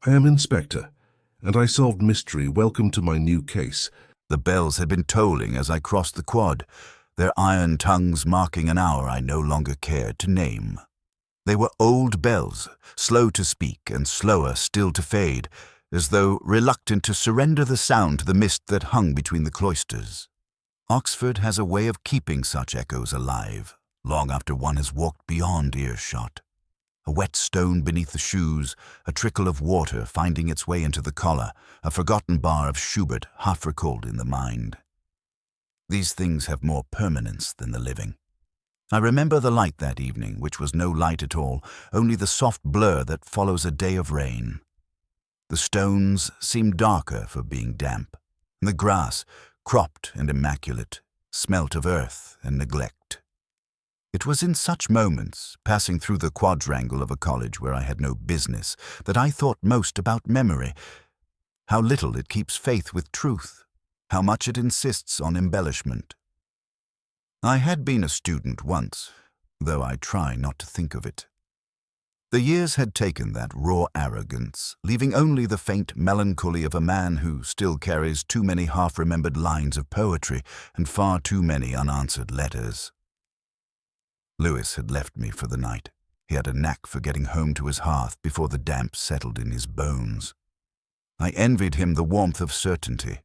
I am Inspector, and I solved mystery. Welcome to my new case. The bells had been tolling as I crossed the quad, their iron tongues marking an hour I no longer cared to name. They were old bells, slow to speak and slower still to fade, as though reluctant to surrender the sound to the mist that hung between the cloisters. Oxford has a way of keeping such echoes alive, long after one has walked beyond earshot. A wet stone beneath the shoes, a trickle of water finding its way into the collar, a forgotten bar of Schubert half recalled in the mind. These things have more permanence than the living. I remember the light that evening, which was no light at all, only the soft blur that follows a day of rain. The stones seemed darker for being damp, and the grass, cropped and immaculate, smelt of earth and neglect. It was in such moments, passing through the quadrangle of a college where I had no business, that I thought most about memory, how little it keeps faith with truth, how much it insists on embellishment. I had been a student once, though I try not to think of it. The years had taken that raw arrogance, leaving only the faint melancholy of a man who still carries too many half-remembered lines of poetry and far too many unanswered letters. Lewis had left me for the night. He had a knack for getting home to his hearth before the damp settled in his bones. I envied him the warmth of certainty.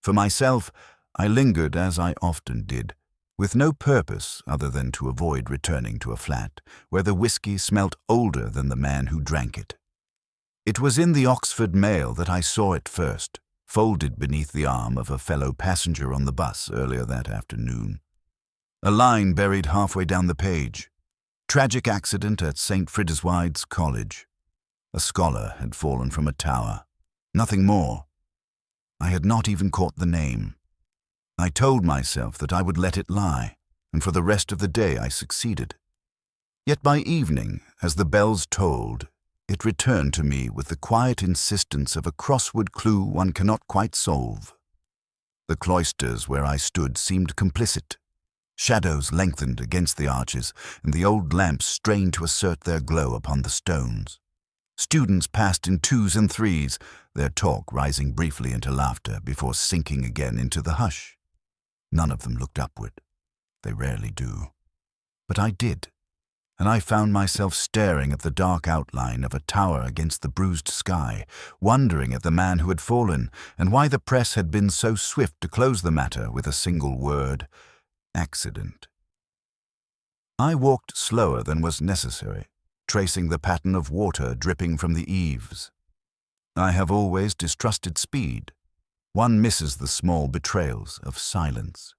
For myself, I lingered as I often did, with no purpose other than to avoid returning to a flat where the whiskey smelt older than the man who drank it. It was in the Oxford Mail that I saw it first, folded beneath the arm of a fellow passenger on the bus earlier that afternoon. A line buried halfway down the page. Tragic accident at St. Frideswide's College. A scholar had fallen from a tower. Nothing more. I had not even caught the name. I told myself that I would let it lie, and for the rest of the day I succeeded. Yet by evening, as the bells tolled, it returned to me with the quiet insistence of a crossword clue one cannot quite solve. The cloisters where I stood seemed complicit. Shadows lengthened against the arches, and the old lamps strained to assert their glow upon the stones. Students passed in twos and threes, their talk rising briefly into laughter before sinking again into the hush. None of them looked upward. They rarely do. But I did, and I found myself staring at the dark outline of a tower against the bruised sky, wondering at the man who had fallen, and why the press had been so swift to close the matter with a single word: accident. I walked slower than was necessary, tracing the pattern of water dripping from the eaves. I have always distrusted speed. One misses the small betrayals of silence.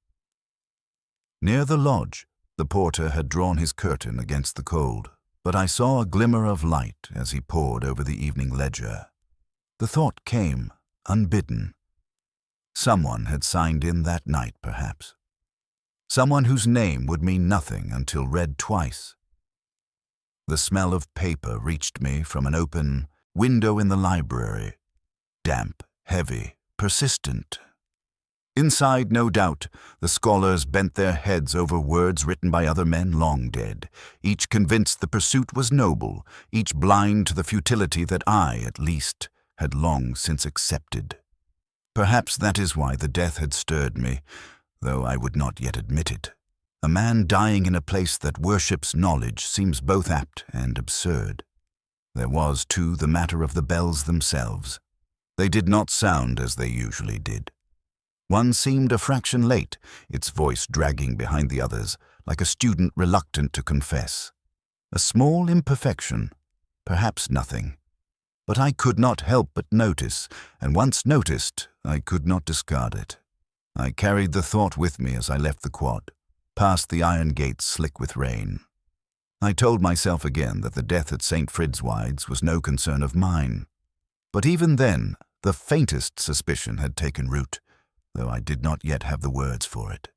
Near the lodge, the porter had drawn his curtain against the cold, but I saw a glimmer of light as he pored over the evening ledger. The thought came, unbidden. Someone had signed in that night, perhaps. Someone whose name would mean nothing until read twice. The smell of paper reached me from an open window in the library, damp, heavy, persistent. Inside, no doubt, the scholars bent their heads over words written by other men long dead, each convinced the pursuit was noble, each blind to the futility that I, at least, had long since accepted. Perhaps that is why the death had stirred me, though I would not yet admit it. A man dying in a place that worships knowledge seems both apt and absurd. There was, too, the matter of the bells themselves. They did not sound as they usually did. One seemed a fraction late, its voice dragging behind the others, like a student reluctant to confess. A small imperfection, perhaps nothing. But I could not help but notice, and once noticed, I could not discard it. I carried the thought with me as I left the quad, past the iron gates slick with rain. I told myself again that the death at St. Frideswide's was no concern of mine. But even then, the faintest suspicion had taken root, though I did not yet have the words for it.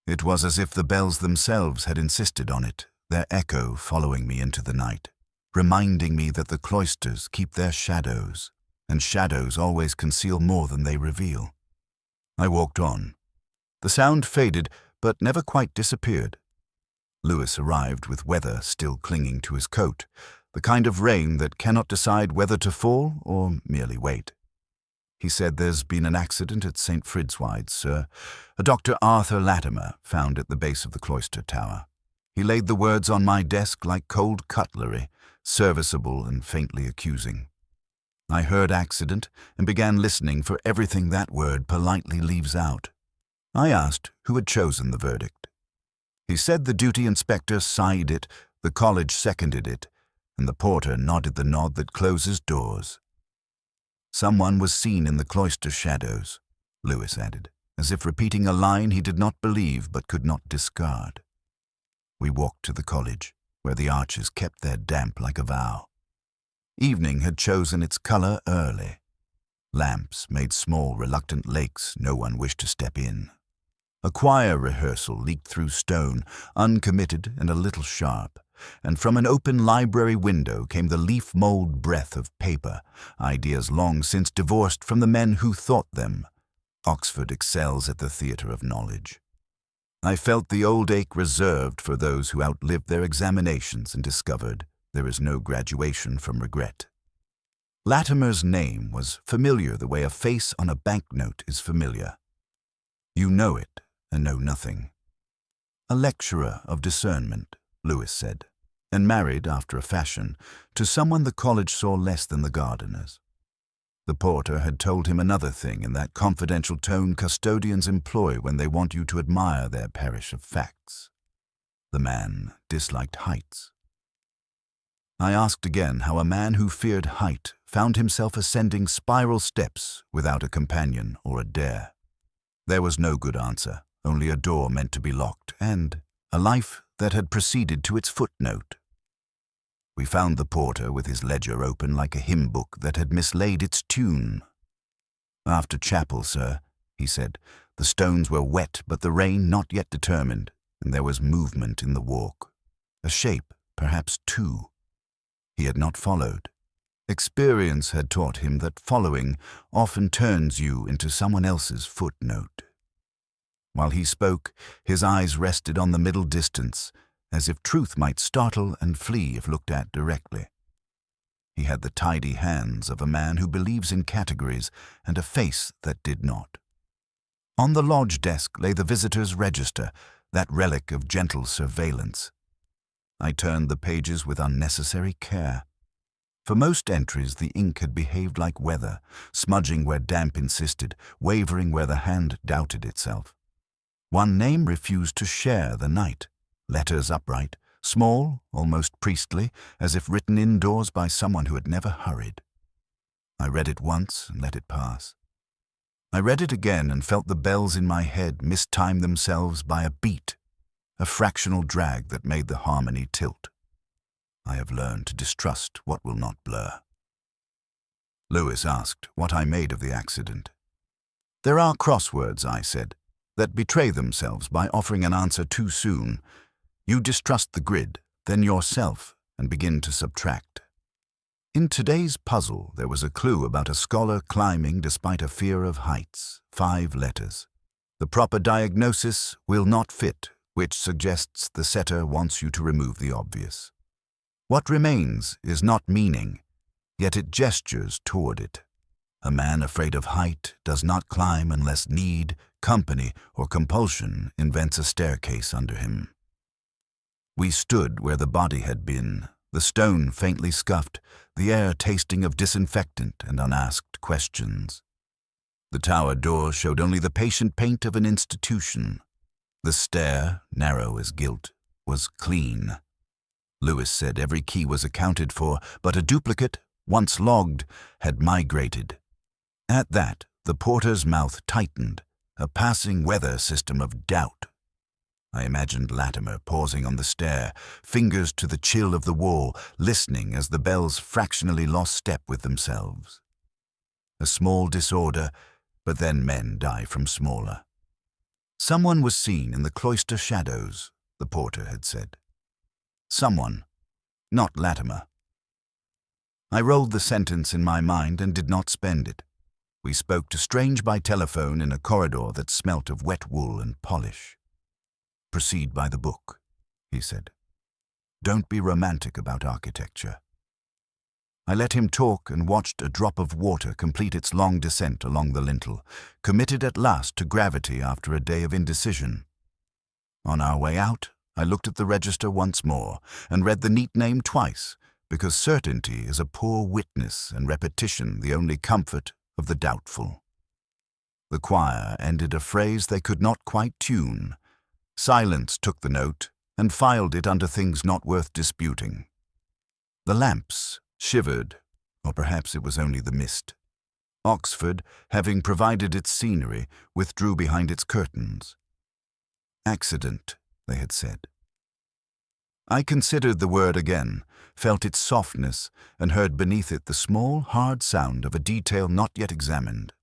It was as if the bells themselves had insisted on it, their echo following me into the night, reminding me that the cloisters keep their shadows, and shadows always conceal more than they reveal. I walked on. The sound faded, but never quite disappeared. Lewis arrived with weather still clinging to his coat. the kind of rain that cannot decide whether to fall or merely wait. He said, "There's been an accident at St. Fridswide's, sir. A Dr. Arthur Latimer found at the base of the Cloister Tower." He laid the words on my desk like cold cutlery, serviceable and faintly accusing. I heard accident and began listening for everything that word politely leaves out. I asked who had chosen the verdict. He said the duty inspector signed it, the college seconded it, and the porter nodded the nod that closes doors. "Someone was seen in the cloister shadows," Lewis added, as if repeating a line he did not believe but could not discard. We walked to the college, where the arches kept their damp like a vow. Evening had chosen its color early. Lamps made small, reluctant lakes no one wished to step in. A choir rehearsal leaked through stone, uncommitted and a little sharp, and from an open library window came the leaf-mold breath of paper, ideas long since divorced from the men who thought them. Oxford excels at the theatre of knowledge. I felt the old ache reserved for those who outlived their examinations and discovered there is no graduation from regret. Latimer's name was familiar the way a face on a banknote is familiar. You know it and know nothing. A lecturer of discernment, Lewis said, and married, after a fashion, to someone the college saw less than the gardeners. The porter had told him another thing in that confidential tone custodians employ when they want you to admire their parish of facts. The man disliked heights. I asked again how a man who feared height found himself ascending spiral steps without a companion or a dare. There was no good answer, only a door meant to be locked, and a life that had proceeded to its footnote. We found the porter with his ledger open like a hymn book that had mislaid its tune. "After chapel, sir," he said. "The stones were wet, but the rain not yet determined, and there was movement in the walk. A shape, perhaps two." He had not followed. Experience had taught him that following often turns you into someone else's footnote. While he spoke, his eyes rested on the middle distance, as if truth might startle and flee if looked at directly. He had the tidy hands of a man who believes in categories and a face that did not. On the lodge desk lay the visitor's register, that relic of gentle surveillance. I turned the pages with unnecessary care. For most entries the ink had behaved like weather, smudging where damp insisted, wavering where the hand doubted itself. One name refused to share the night. Letters upright, small, almost priestly, as if written indoors by someone who had never hurried. I read it once and let it pass. I read it again and felt the bells in my head mistime themselves by a beat, a fractional drag that made the harmony tilt. I have learned to distrust what will not blur. Lewis asked what I made of the accident. "There are crosswords," I said, "that betray themselves by offering an answer too soon. You distrust the grid, then yourself, and begin to subtract." In today's puzzle, there was a clue about a scholar climbing despite a fear of heights. 5 letters. The proper diagnosis will not fit, which suggests the setter wants you to remove the obvious. What remains is not meaning, yet it gestures toward it. A man afraid of height does not climb unless need, company, or compulsion invents a staircase under him. We stood where the body had been, the stone faintly scuffed, the air tasting of disinfectant and unasked questions. The tower door showed only the patient paint of an institution. The stair, narrow as guilt, was clean. Lewis said every key was accounted for, but a duplicate, once logged, had migrated. At that, the porter's mouth tightened, a passing weather system of doubt. I imagined Latimer pausing on the stair, fingers to the chill of the wall, listening as the bells fractionally lost step with themselves. A small disorder, but then men die from smaller. Someone was seen in the cloister shadows, the porter had said. Someone, not Latimer. I rolled the sentence in my mind and did not spend it. We spoke to strange by telephone in a corridor that smelt of wet wool and polish. "Proceed by the book," he said. "Don't be romantic about architecture. I let him talk and watched a drop of water complete its long descent along the lintel, committed at last to gravity after a day of indecision. On our way out, I looked at the register once more and read the neat name twice, because certainty is a poor witness and repetition the only comfort of the doubtful. The choir ended a phrase they could not quite tune. Silence took the note and filed it under things not worth disputing. The lamps shivered, or perhaps it was only the mist. Oxford, having provided its scenery, withdrew behind its curtains. Accident, they had said. I considered the word again, felt its softness, and heard beneath it the small, hard sound of a detail not yet examined.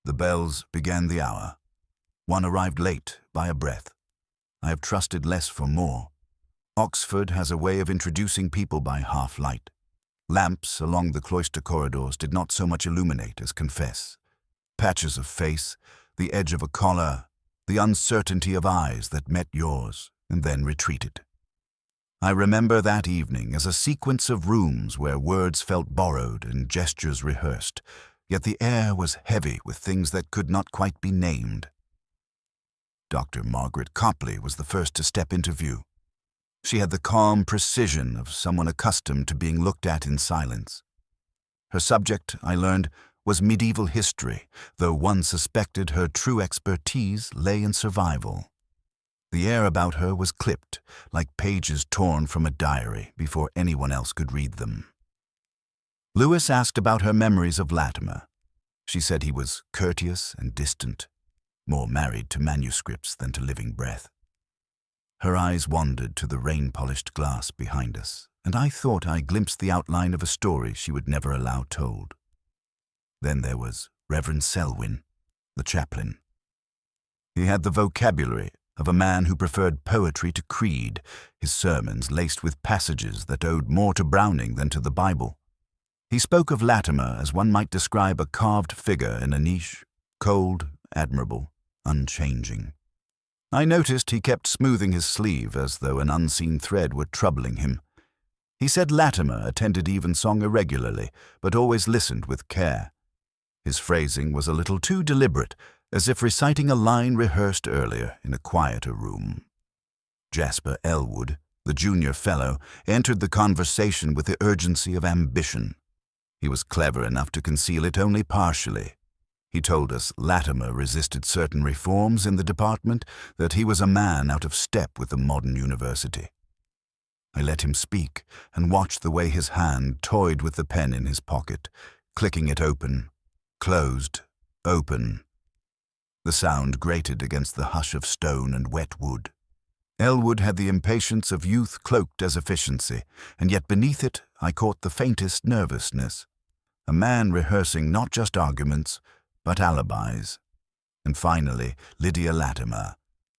The bells began the hour. One arrived late, by a breath. I have trusted less for more. Oxford has a way of introducing people by half-light. Lamps along the Cloister corridors did not so much illuminate as confess. Patches of face, the edge of a collar, the uncertainty of eyes that met yours and then retreated. I remember that evening as a sequence of rooms where words felt borrowed and gestures rehearsed, yet the air was heavy with things that could not quite be named. Dr. Margaret Copley was the first to step into view. She had the calm precision of someone accustomed to being looked at in silence. Her subject, I learned, was medieval history, though one suspected her true expertise lay in survival. The air about her was clipped, like pages torn from a diary before anyone else could read them. Lewis asked about her memories of Latimer. She said he was courteous and distant, more married to manuscripts than to living breath. Her eyes wandered to the rain-polished glass behind us, and I thought I glimpsed the outline of a story she would never allow told. Then there was Reverend Selwyn, the chaplain. He had the vocabulary of a man who preferred poetry to creed, his sermons laced with passages that owed more to Browning than to the Bible. He spoke of Latimer as one might describe a carved figure in a niche, cold, admirable, unchanging. I noticed he kept smoothing his sleeve as though an unseen thread were troubling him. He said Latimer attended evensong irregularly, but always listened with care. His phrasing was a little too deliberate, as if reciting a line rehearsed earlier in a quieter room. Jasper Elwood, the junior fellow, entered the conversation with the urgency of ambition. He was clever enough to conceal it only partially. He told us Latimer resisted certain reforms in the department, that he was a man out of step with the modern university. I let him speak and watched the way his hand toyed with the pen in his pocket, clicking it open, closed, open. The sound grated against the hush of stone and wet wood. Elwood had the impatience of youth cloaked as efficiency, and yet beneath it I caught the faintest nervousness. A man rehearsing not just arguments, but alibis. And finally, Lydia Latimer,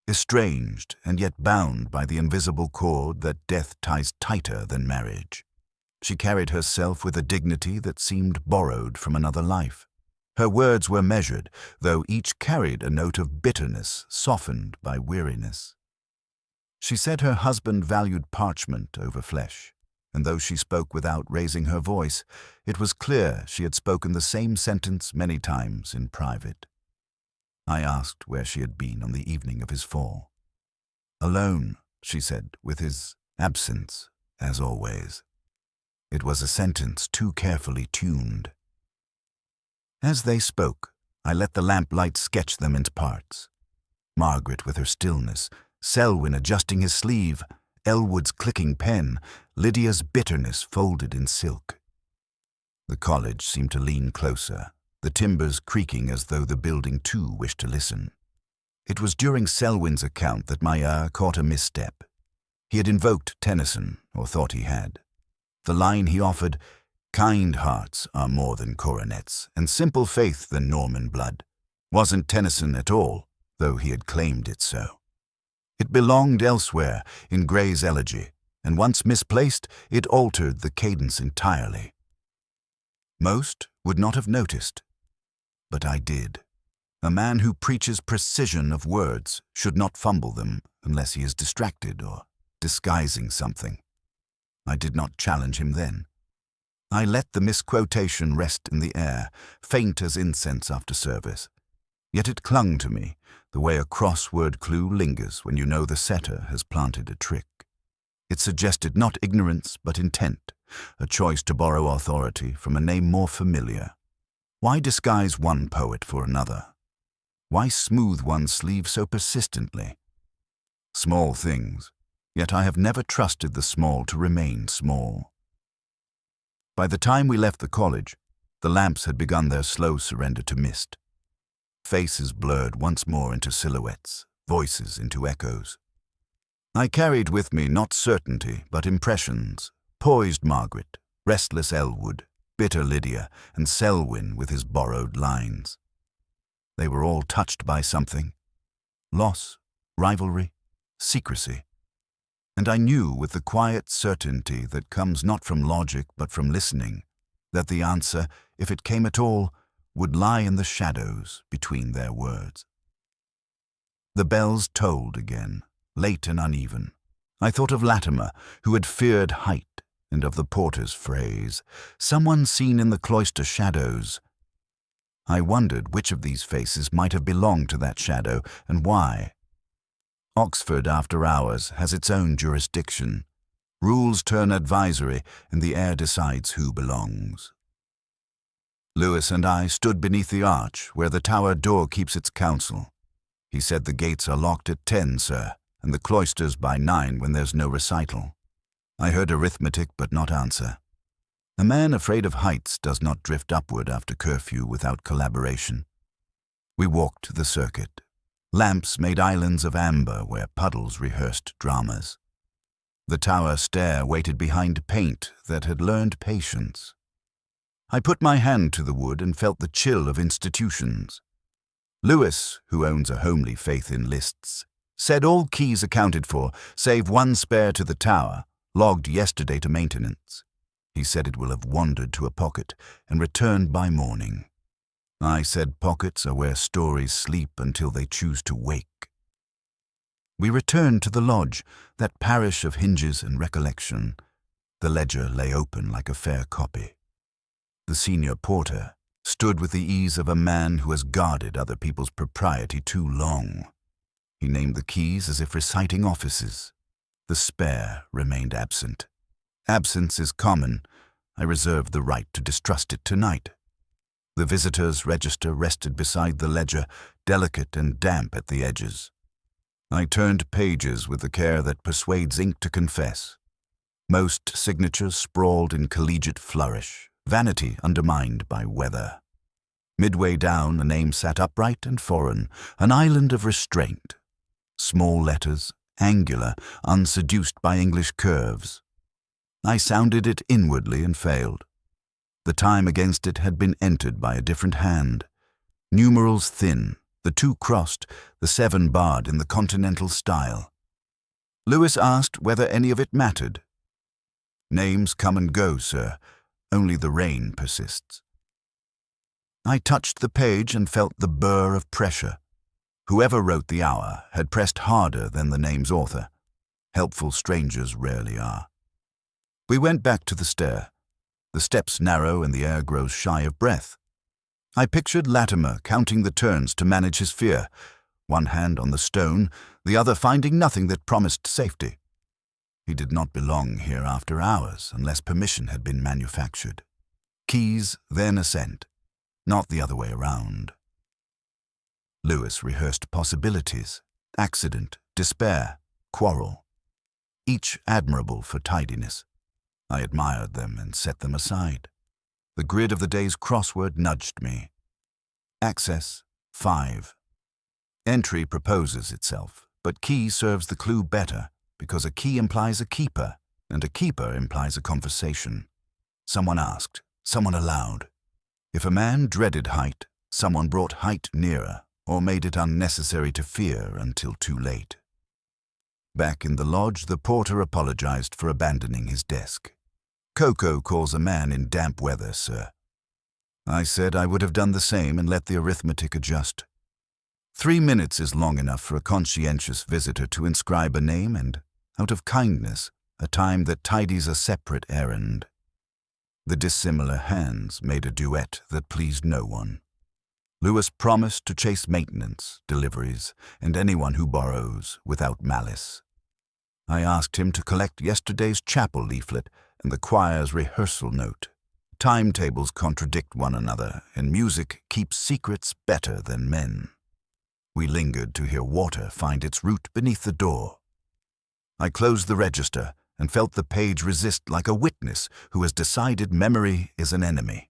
estranged and yet bound by the invisible cord that death ties tighter than marriage. She carried herself with a dignity that seemed borrowed from another life. Her words were measured, though each carried a note of bitterness softened by weariness. She said her husband valued parchment over flesh, and though she spoke without raising her voice, it was clear she had spoken the same sentence many times in private. I asked where she had been on the evening of his fall. Alone, she said, with his absence, as always. It was a sentence too carefully tuned. As they spoke, I let the lamplight sketch them into parts. Margaret with her stillness, Selwyn adjusting his sleeve, Elwood's clicking pen, Lydia's bitterness folded in silk. The college seemed to lean closer, the timbers creaking as though the building too wished to listen. It was during Selwyn's account that my ear caught a misstep. He had invoked Tennyson, or thought he had. The line he offered, "Kind hearts are more than coronets, and simple faith than Norman blood," wasn't Tennyson at all, though he had claimed it so. It belonged elsewhere, in Gray's elegy, and once misplaced, it altered the cadence entirely. Most would not have noticed, but I did. A man who preaches precision of words should not fumble them unless he is distracted or disguising something. I did not challenge him then. I let the misquotation rest in the air, faint as incense after service. Yet it clung to me, the way a crossword clue lingers when you know the setter has planted a trick. It suggested not ignorance but intent, a choice to borrow authority from a name more familiar. Why disguise one poet for another? Why smooth one's sleeve so persistently? Small things, yet I have never trusted the small to remain small. By the time we left the college, the lamps had begun their slow surrender to mist. Faces blurred once more into silhouettes, voices into echoes. I carried with me not certainty, but impressions. Poised Margaret, restless Elwood, bitter Lydia, and Selwyn with his borrowed lines. They were all touched by something. Loss, rivalry, secrecy. And I knew with the quiet certainty that comes not from logic but from listening, that the answer, if it came at all, would lie in the shadows between their words. The bells tolled again, late and uneven. I thought of Latimer, who had feared height, and of the porter's phrase, "Someone seen in the cloister shadows." I wondered which of these faces might have belonged to that shadow, and why. Oxford after hours has its own jurisdiction. Rules turn advisory, and the air decides who belongs. Lewis and I stood beneath the arch where the tower door keeps its counsel. He said the gates are locked at 10, sir, and the cloisters by 9 when there's no recital. I heard arithmetic but not answer. A man afraid of heights does not drift upward after curfew without collaboration. We walked the circuit. Lamps made islands of amber where puddles rehearsed dramas. The tower stair waited behind paint that had learned patience. I put my hand to the wood and felt the chill of institutions. Lewis, who owns a homely faith in lists, said all keys accounted for, save one spare to the tower, logged yesterday to maintenance. He said it will have wandered to a pocket and returned by morning. I said pockets are where stories sleep until they choose to wake. We returned to the lodge, that parish of hinges and recollection. The ledger lay open like a fair copy. The senior porter stood with the ease of a man who has guarded other people's propriety too long. He named the keys as if reciting offices. The spare remained absent. Absence is common. I reserve the right to distrust it tonight. The visitor's register rested beside the ledger, delicate and damp at the edges. I turned pages with the care that persuades ink to confess. Most signatures sprawled in collegiate flourish, vanity undermined by weather. Midway down, a name sat upright and foreign, an island of restraint. Small letters, angular, unseduced by English curves. I sounded it inwardly and failed. The time against it had been entered by a different hand. Numerals thin, the 2 crossed, the 7 barred in the continental style. Lewis asked whether any of it mattered. Names come and go, sir. Only the rain persists. I touched the page and felt the burr of pressure. Whoever wrote the hour had pressed harder than the name's author. Helpful strangers rarely are. We went back to the stair. The steps narrow and the air grows shy of breath. I pictured Latimer counting the turns to manage his fear, one hand on the stone, the other finding nothing that promised safety. He did not belong here after hours unless permission had been manufactured. Keys, then assent, not the other way around. Lewis rehearsed possibilities, accident, despair, quarrel, each admirable for tidiness. I admired them and set them aside. The grid of the day's crossword nudged me. Access, 5. Entry proposes itself, but key serves the clue better, because a key implies a keeper, and a keeper implies a conversation. Someone asked, someone allowed. If a man dreaded height, someone brought height nearer, or made it unnecessary to fear until too late. Back in the lodge, the porter apologized for abandoning his desk. Cocoa calls a man in damp weather, sir. I said I would have done the same and let the arithmetic adjust. 3 minutes is long enough for a conscientious visitor to inscribe a name and, out of kindness, a time that tidies a separate errand. The dissimilar hands made a duet that pleased no one. Lewis promised to chase maintenance, deliveries, and anyone who borrows without malice. I asked him to collect yesterday's chapel leaflet and the choir's rehearsal note. Timetables contradict one another, and music keeps secrets better than men. We lingered to hear water find its route beneath the door. I closed the register and felt the page resist like a witness who has decided memory is an enemy.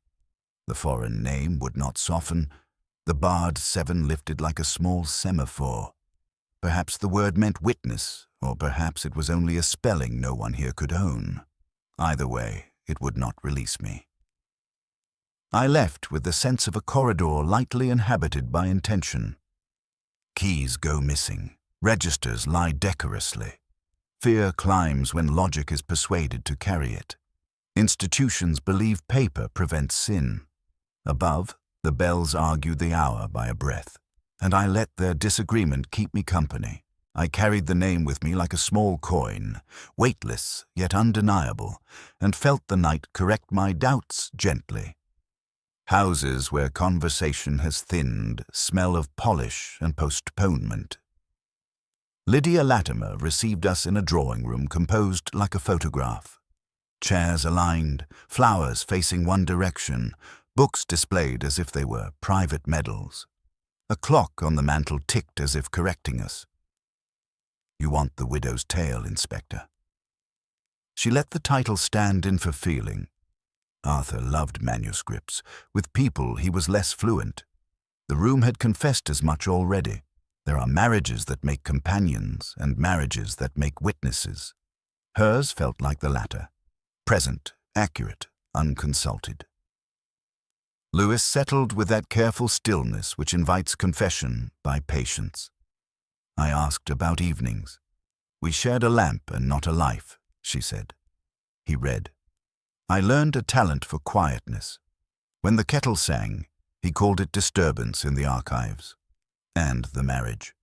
The foreign name would not soften. The barred 7 lifted like a small semaphore. Perhaps the word meant witness, or perhaps it was only a spelling no one here could own. Either way, it would not release me. I left with the sense of a corridor lightly inhabited by intention. Keys go missing. Registers lie decorously. Fear climbs when logic is persuaded to carry it. Institutions believe paper prevents sin. Above, the bells argue the hour by a breath, and I let their disagreement keep me company. I carried the name with me like a small coin, weightless yet undeniable, and felt the night correct my doubts gently. Houses where conversation has thinned smell of polish and postponement. Lydia Latimer received us in a drawing room composed like a photograph. Chairs aligned, flowers facing one direction, books displayed as if they were private medals. A clock on the mantel ticked as if correcting us. "You want The Widow's Tale, Inspector." She let the title stand in for feeling. Arthur loved manuscripts. With people he was less fluent. The room had confessed as much already. There are marriages that make companions and marriages that make witnesses. Hers felt like the latter. Present, accurate, unconsulted. Lewis settled with that careful stillness which invites confession by patience. I asked about evenings. "We shared a lamp and not a life," she said. He read. I learned a talent for quietness. When the kettle sang, he called it disturbance in the archives. And the marriage.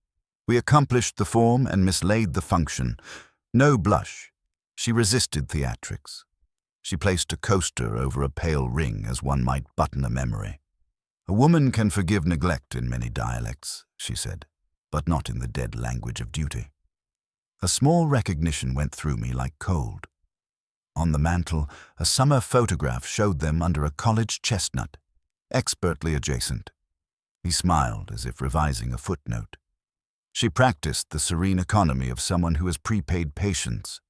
We accomplished the form and mislaid the function. No blush. She resisted theatrics. She placed a coaster over a pale ring as one might button a memory. "A woman can forgive neglect in many dialects," she said, "but not in the dead language of duty." A small recognition went through me like cold. On the mantel, a summer photograph showed them under a college chestnut, expertly adjacent. He smiled as if revising a footnote. She practiced the serene economy of someone who has prepaid patience.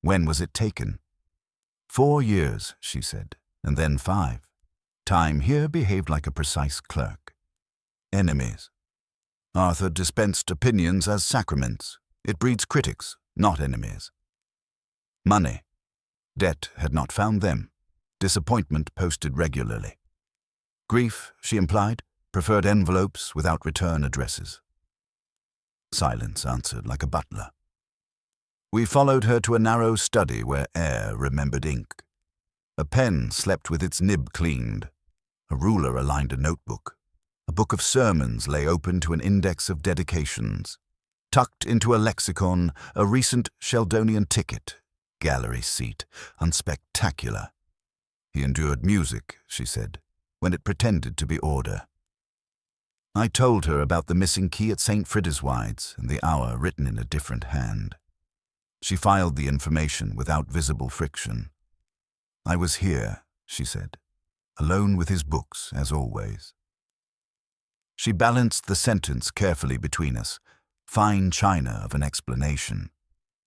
When was it taken? 4 years, she said, and then 5. Time here behaved like a precise clerk. Enemies. Arthur dispensed opinions as sacraments. It breeds critics, not enemies. Money. Debt had not found them. Disappointment posted regularly. Grief, she implied, preferred envelopes without return addresses. Silence answered like a butler. We followed her to a narrow study where air remembered ink. A pen slept with its nib cleaned. A ruler aligned a notebook. A book of sermons lay open to an index of dedications. Tucked into a lexicon, a recent Sheldonian ticket. Gallery seat, unspectacular. He endured music, she said, when it pretended to be order. I told her about the missing key at St. Friderswide's and the hour written in a different hand. She filed the information without visible friction. I was here, she said, alone with his books, as always. She balanced the sentence carefully between us, fine china of an explanation.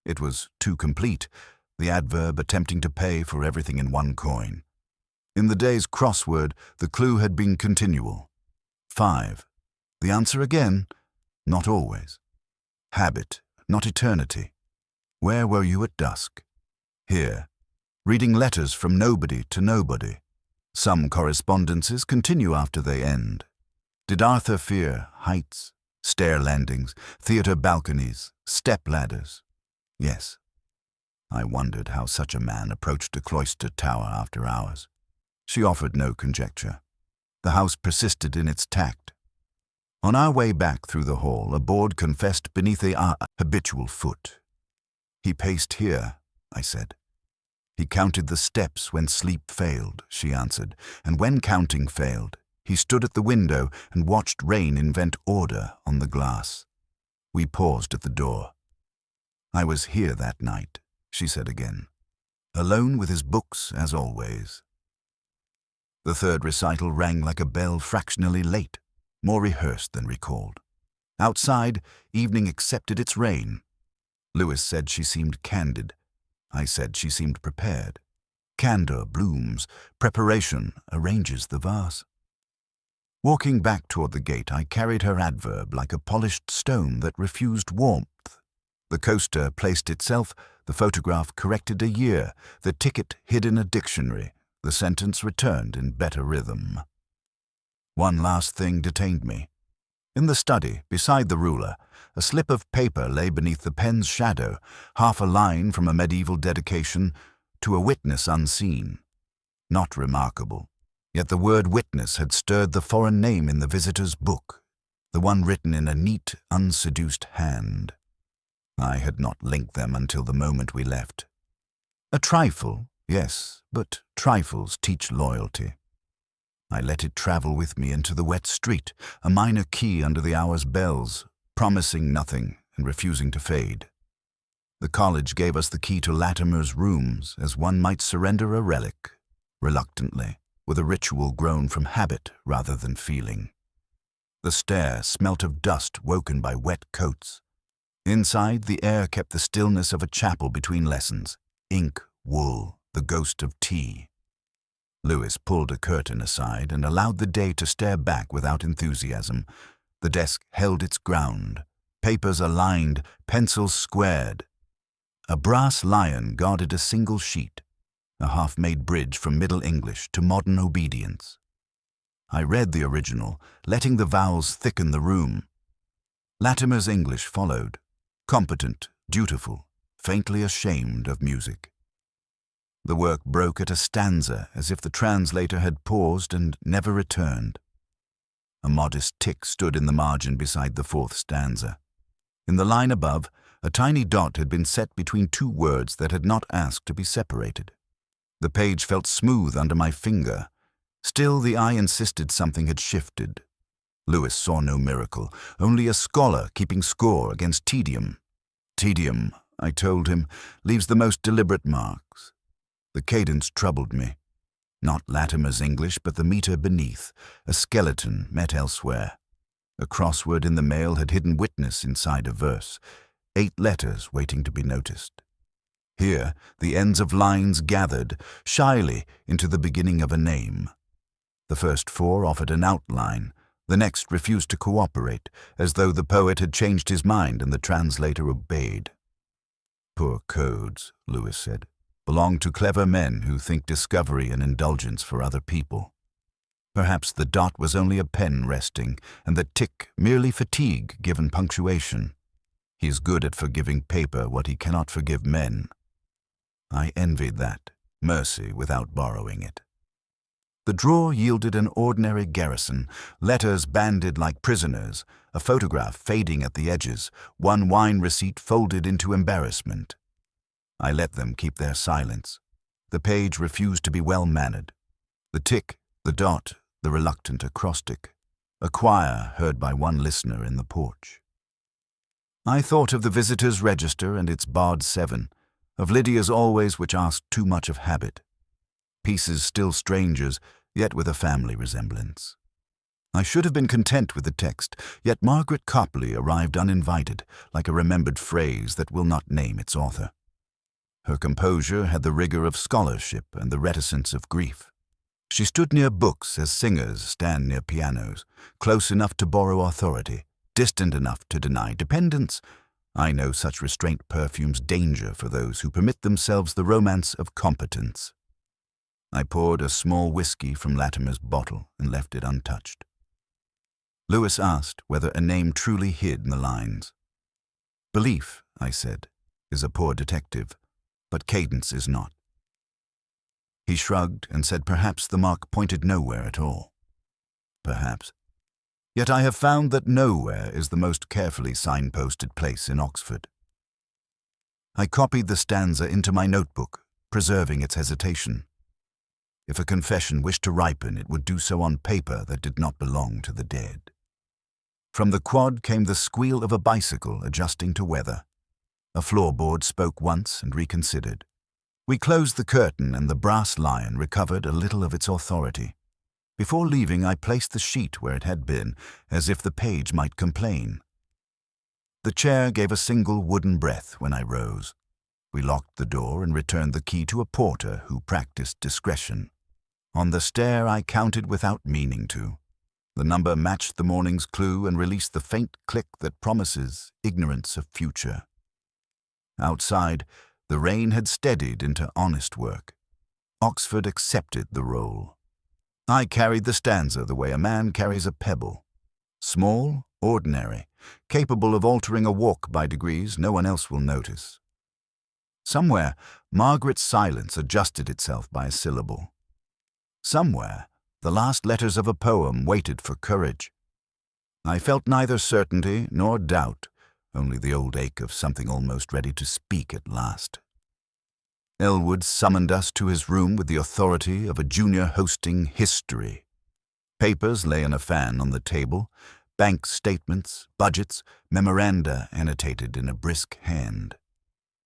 It was too complete, the adverb attempting to pay for everything in one coin. In the day's crossword, the clue had been continual. 5. The answer again, not always. Habit, not eternity. Where were you at dusk? Here, reading letters from nobody to nobody. Some correspondences continue after they end. Did Arthur fear heights, stair landings, theatre balconies, step ladders? Yes. I wondered how such a man approached a cloister tower after hours. She offered no conjecture. The house persisted in its tact. On our way back through the hall, a board confessed beneath our habitual foot. He paced here, I said. He counted the steps when sleep failed, she answered, and when counting failed, he stood at the window and watched rain invent order on the glass. We paused at the door. I was here that night, she said again, alone with his books as always. The third recital rang like a bell fractionally late, more rehearsed than recalled. Outside, evening accepted its rain. Lewis said she seemed candid. I said she seemed prepared. Candor blooms, preparation arranges the vase. Walking back toward the gate, I carried her adverb like a polished stone that refused warmth. The coaster placed itself, the photograph corrected a year, the ticket hid in a dictionary, the sentence returned in better rhythm. One last thing detained me. In the study, beside the ruler, a slip of paper lay beneath the pen's shadow, half a line from a medieval dedication to a witness unseen. Not remarkable, yet the word witness had stirred the foreign name in the visitor's book, the one written in a neat, unseduced hand. I had not linked them until the moment we left. A trifle, yes, but trifles teach loyalty. I let it travel with me into the wet street, a minor key under the hour's bells, promising nothing and refusing to fade. The college gave us the key to Latimer's rooms as one might surrender a relic, reluctantly, with a ritual grown from habit rather than feeling. The stair smelt of dust woken by wet coats. Inside, the air kept the stillness of a chapel between lessons, ink, wool, the ghost of tea. Lewis pulled a curtain aside and allowed the day to stare back without enthusiasm. The desk held its ground, papers aligned, pencils squared. A brass lion guarded a single sheet, a half-made bridge from Middle English to modern obedience. I read the original, letting the vowels thicken the room. Latimer's English followed, competent, dutiful, faintly ashamed of music. The work broke at a stanza as if the translator had paused and never returned. A modest tick stood in the margin beside the fourth stanza. In the line above, a tiny dot had been set between two words that had not asked to be separated. The page felt smooth under my finger. Still, the eye insisted something had shifted. Lewis saw no miracle, only a scholar keeping score against tedium. Tedium, I told him, leaves the most deliberate marks. The cadence troubled me. Not Latimer's English, but the meter beneath, a skeleton met elsewhere. A crossword in the mail had hidden witness inside a verse, 8 letters waiting to be noticed. Here, the ends of lines gathered, shyly, into the beginning of a name. The first 4 offered an outline, the next refused to cooperate, as though the poet had changed his mind and the translator obeyed. Poor codes, Lewis said, belong to clever men who think discovery an indulgence for other people. Perhaps the dot was only a pen resting, and the tick merely fatigue given punctuation. He is good at forgiving paper what he cannot forgive men. I envied that, mercy without borrowing it. The drawer yielded an ordinary garrison, letters banded like prisoners, a photograph fading at the edges, one wine receipt folded into embarrassment. I let them keep their silence. The page refused to be well-mannered. The tick, the dot, the reluctant acrostic. A choir heard by one listener in the porch. I thought of the visitor's register and its barred 7, of Lydia's always which asked too much of habit. Pieces still strangers, yet with a family resemblance. I should have been content with the text, yet Margaret Copley arrived uninvited, like a remembered phrase that will not name its author. Her composure had the rigor of scholarship and the reticence of grief. She stood near books as singers stand near pianos, close enough to borrow authority, distant enough to deny dependence. I know such restraint perfumes danger for those who permit themselves the romance of competence. I poured a small whiskey from Latimer's bottle and left it untouched. Lewis asked whether a name truly hid in the lines. Belief, I said, is a poor detective, but cadence is not. He shrugged and said perhaps the mark pointed nowhere at all. Perhaps. Yet I have found that nowhere is the most carefully signposted place in Oxford. I copied the stanza into my notebook, preserving its hesitation. If a confession wished to ripen, it would do so on paper that did not belong to the dead. From the quad came the squeal of a bicycle adjusting to weather. A floorboard spoke once and reconsidered. We closed the curtain and the brass lion recovered a little of its authority. Before leaving, I placed the sheet where it had been, as if the page might complain. The chair gave a single wooden breath when I rose. We locked the door and returned the key to a porter who practiced discretion. On the stair I counted without meaning to. The number matched the morning's clue and released the faint click that promises ignorance of future. Outside, the rain had steadied into honest work. Oxford accepted the role. I carried the stanza the way a man carries a pebble. Small, ordinary, capable of altering a walk by degrees no one else will notice. Somewhere, Margaret's silence adjusted itself by a syllable. Somewhere, the last letters of a poem waited for courage. I felt neither certainty nor doubt, only the old ache of something almost ready to speak at last. Elwood summoned us to his room with the authority of a junior hosting history. Papers lay in a fan on the table, bank statements, budgets, memoranda annotated in a brisk hand.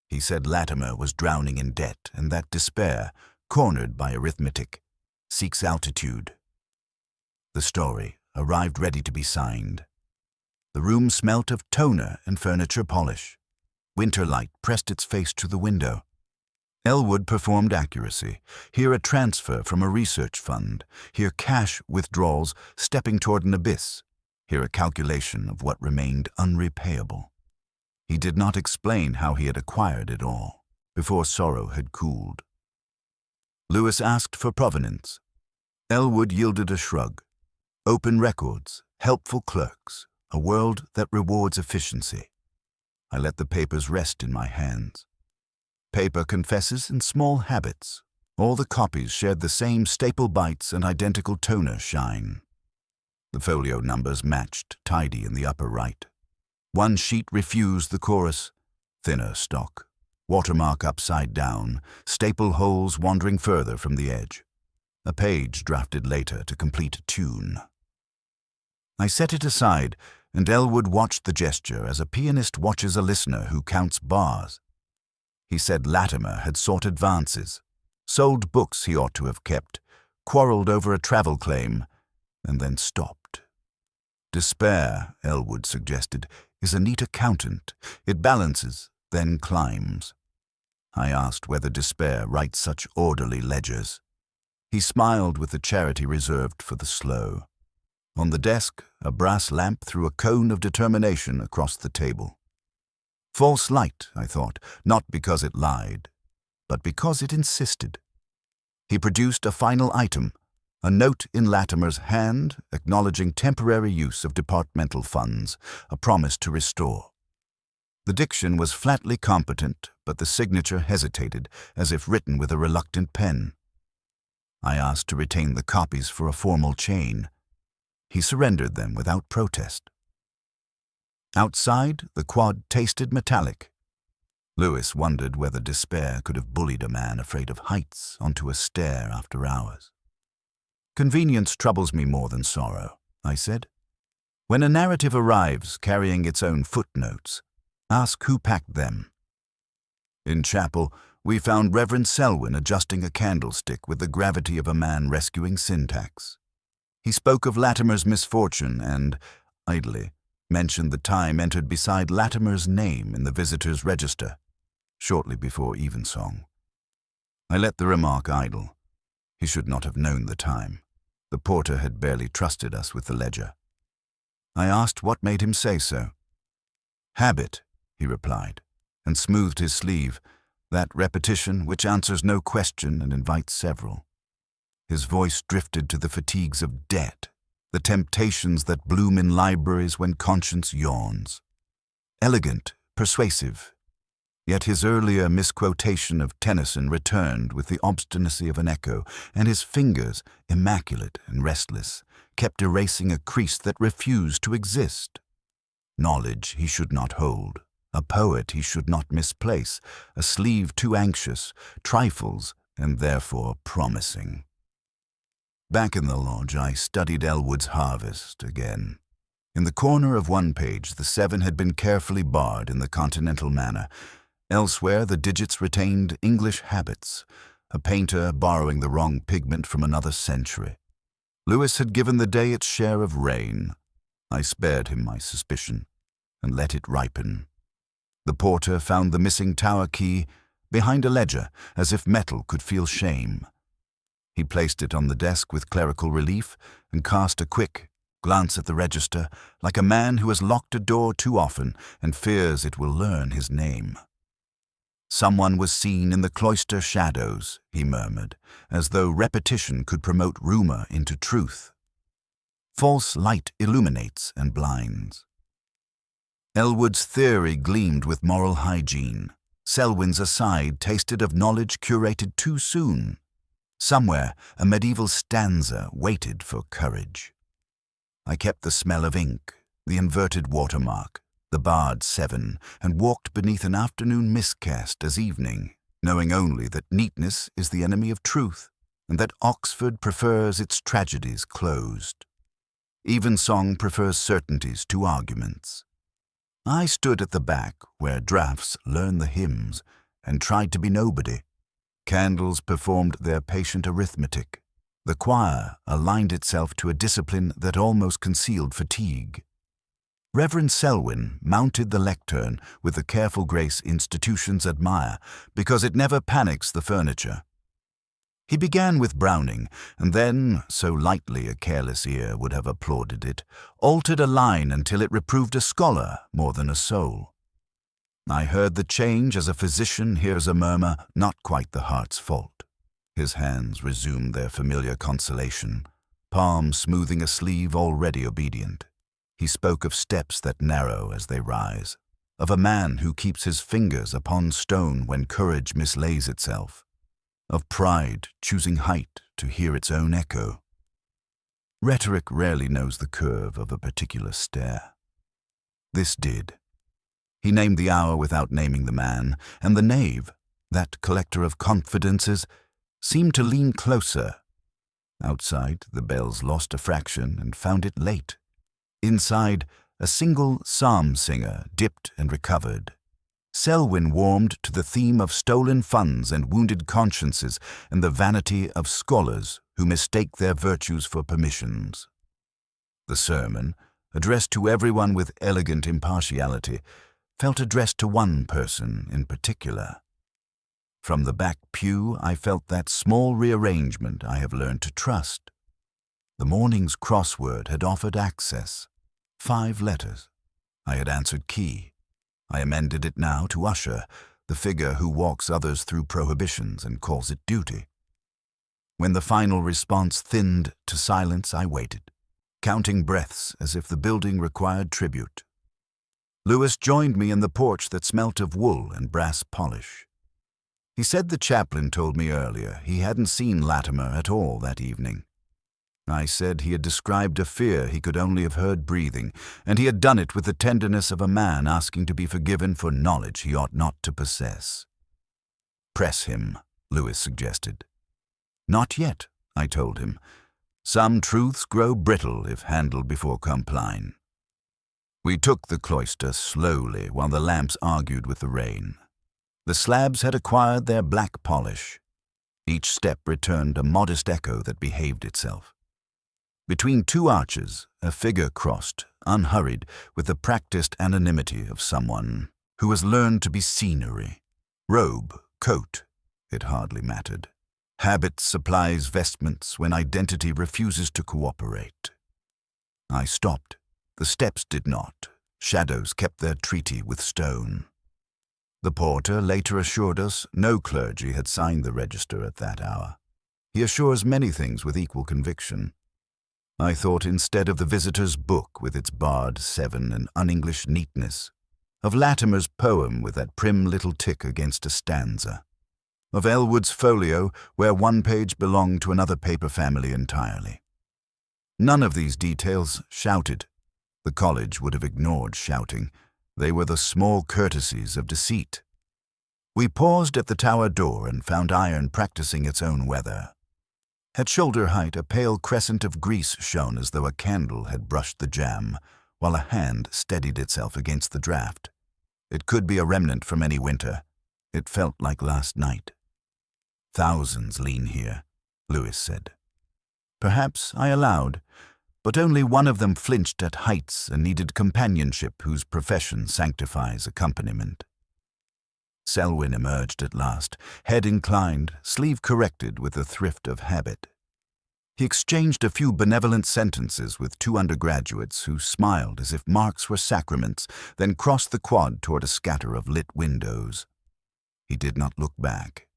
He said Latimer was drowning in debt and that despair, cornered by arithmetic, seeks altitude. The story arrived ready to be signed. The room smelt of toner and furniture polish. Winter light pressed its face to the window. Elwood performed accuracy. Here a transfer from a research fund. Here cash withdrawals stepping toward an abyss. Here a calculation of what remained unrepayable. He did not explain how he had acquired it all, before sorrow had cooled. Lewis asked for provenance. Elwood yielded a shrug. Open records, helpful clerks, a world that rewards efficiency. I let the papers rest in my hands. Paper confesses in small habits. All the copies shared the same staple bites and identical toner shine. The folio numbers matched, tidy in the upper right. One sheet refused the chorus, thinner stock, watermark upside down, staple holes wandering further from the edge. A page drafted later to complete a tune. I set it aside, and Elwood watched the gesture as a pianist watches a listener who counts bars. He said Latimer had sought advances, sold books he ought to have kept, quarreled over a travel claim, and then stopped. Despair, Elwood suggested, is a neat accountant. It balances, then climbs. I asked whether despair writes such orderly ledgers. He smiled with the charity reserved for the slow. On the desk, a brass lamp threw a cone of determination across the table. False light, I thought, not because it lied, but because it insisted. He produced a final item, a note in Latimer's hand acknowledging temporary use of departmental funds, a promise to restore. The diction was flatly competent, but the signature hesitated, as if written with a reluctant pen. I asked to retain the copies for a formal chain. He surrendered them without protest. Outside, the quad tasted metallic. Lewis wondered whether despair could have bullied a man afraid of heights onto a stair after hours. Convenience troubles me more than sorrow, I said. When a narrative arrives carrying its own footnotes, ask who packed them. In chapel, we found Reverend Selwyn adjusting a candlestick with the gravity of a man rescuing syntax. He spoke of Latimer's misfortune and, idly, mentioned the time entered beside Latimer's name in the visitor's register, shortly before evensong. I let the remark idle. He should not have known the time. The porter had barely trusted us with the ledger. I asked what made him say so. Habit, he replied, and smoothed his sleeve, that repetition which answers no question and invites several. His voice drifted to the fatigues of debt, the temptations that bloom in libraries when conscience yawns. Elegant, persuasive, yet his earlier misquotation of Tennyson returned with the obstinacy of an echo, and his fingers, immaculate and restless, kept erasing a crease that refused to exist. Knowledge he should not hold, a poet he should not misplace, a sleeve too anxious, trifles, and therefore promising. Back in the lodge, I studied Elwood's Harvest again. In the corner of one page, the 7 had been carefully barred in the continental manner. Elsewhere, the digits retained English habits, a painter borrowing the wrong pigment from another century. Lewis had given the day its share of rain. I spared him my suspicion and let it ripen. The porter found the missing tower key behind a ledger, as if metal could feel shame. He placed it on the desk with clerical relief and cast a quick glance at the register, like a man who has locked a door too often and fears it will learn his name. "Someone was seen in the cloister shadows," he murmured, as though repetition could promote rumor into truth. "False light illuminates and blinds." Elwood's theory gleamed with moral hygiene. Selwyn's aside tasted of knowledge curated too soon. Somewhere, a medieval stanza waited for courage. I kept the smell of ink, the inverted watermark, the barred 7, and walked beneath an afternoon miscast as evening, knowing only that neatness is the enemy of truth, and that Oxford prefers its tragedies closed. Evensong prefers certainties to arguments. I stood at the back, where drafts learn the hymns, and tried to be nobody. Candles performed their patient arithmetic. The choir aligned itself to a discipline that almost concealed fatigue. Reverend Selwyn mounted the lectern with the careful grace institutions admire, because it never panics the furniture. He began with Browning, and then, so lightly a careless ear would have applauded it, altered a line until it reproved a scholar more than a soul. I heard the change as a physician hears a murmur, not quite the heart's fault. His hands resumed their familiar consolation, palm smoothing a sleeve already obedient. He spoke of steps that narrow as they rise, of a man who keeps his fingers upon stone when courage mislays itself, of pride choosing height to hear its own echo. Rhetoric rarely knows the curve of a particular stair. This did. He named the hour without naming the man, and the knave, that collector of confidences, seemed to lean closer. Outside, the bells lost a fraction and found it late. Inside, a single psalm singer dipped and recovered. Selwyn warmed to the theme of stolen funds and wounded consciences and the vanity of scholars who mistake their virtues for permissions. The sermon, addressed to everyone with elegant impartiality, felt addressed to one person in particular. From the back pew, I felt that small rearrangement I have learned to trust. The morning's crossword had offered access. 5 letters. I had answered key. I amended it now to usher, the figure who walks others through prohibitions and calls it duty. When the final response thinned to silence, I waited, counting breaths as if the building required tribute. Lewis joined me in the porch that smelt of wool and brass polish. He said the chaplain told me earlier he hadn't seen Latimer at all that evening. I said he had described a fear he could only have heard breathing, and he had done it with the tenderness of a man asking to be forgiven for knowledge he ought not to possess. "Press him," Lewis suggested. "Not yet," I told him. "Some truths grow brittle if handled before compline." We took the cloister slowly while the lamps argued with the rain. The slabs had acquired their black polish. Each step returned a modest echo that behaved itself. Between 2 arches, a figure crossed, unhurried, with the practiced anonymity of someone who has learned to be scenery. Robe, coat, it hardly mattered. Habit supplies vestments when identity refuses to cooperate. I stopped. The steps did not. Shadows kept their treaty with stone. The porter later assured us no clergy had signed the register at that hour. He assures many things with equal conviction. I thought instead of the visitor's book with its barred 7 and un-English neatness, of Latimer's poem with that prim little tick against a stanza, of Elwood's folio where one page belonged to another paper family entirely. None of these details shouted. The college would have ignored shouting. They were the small courtesies of deceit. We paused at the tower door and found iron practicing its own weather. At shoulder height, a pale crescent of grease shone as though a candle had brushed the jamb, while a hand steadied itself against the draft. It could be a remnant from any winter. It felt like last night. "Thousands lean here," Lewis said. Perhaps I allowed, but only one of them flinched at heights and needed companionship whose profession sanctifies accompaniment. Selwyn emerged at last, head inclined, sleeve corrected with the thrift of habit. He exchanged a few benevolent sentences with two undergraduates who smiled as if marks were sacraments, then crossed the quad toward a scatter of lit windows. He did not look back.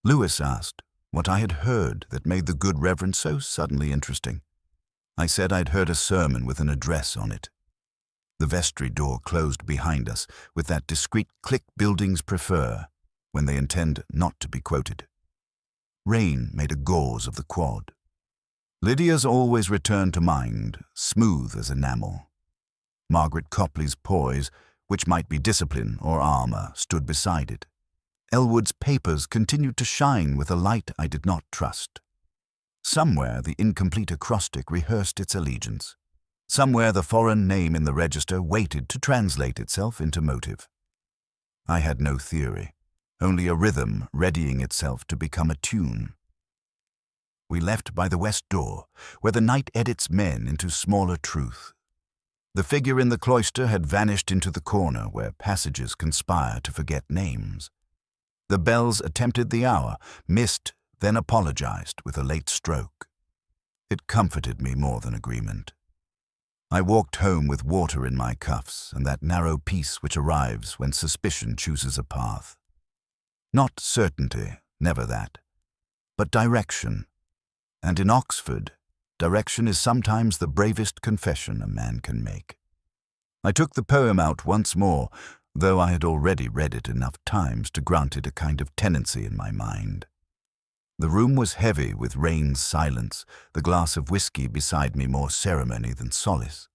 Lewis asked what I had heard that made the good Reverend so suddenly interesting. I said I'd heard a sermon with an address on it. The vestry door closed behind us with that discreet click buildings prefer when they intend not to be quoted. Rain made a gauze of the quad. Lydia's always returned to mind, smooth as enamel. Margaret Copley's poise, which might be discipline or armor, stood beside it. Elwood's papers continued to shine with a light I did not trust. Somewhere the incomplete acrostic rehearsed its allegiance. Somewhere the foreign name in the register waited to translate itself into motive. I had no theory, only a rhythm readying itself to become a tune. We left by the west door, where the night edits men into smaller truth. The figure in the cloister had vanished into the corner where passages conspire to forget names. The bells attempted the hour, missed, then apologized with a late stroke. It comforted me more than agreement. I walked home with water in my cuffs and that narrow peace which arrives when suspicion chooses a path. Not certainty, never that, but direction. And in Oxford, direction is sometimes the bravest confession a man can make. I took the poem out once more, though I had already read it enough times to grant it a kind of tenancy in my mind. The room was heavy with rain's silence, the glass of whiskey beside me more ceremony than solace.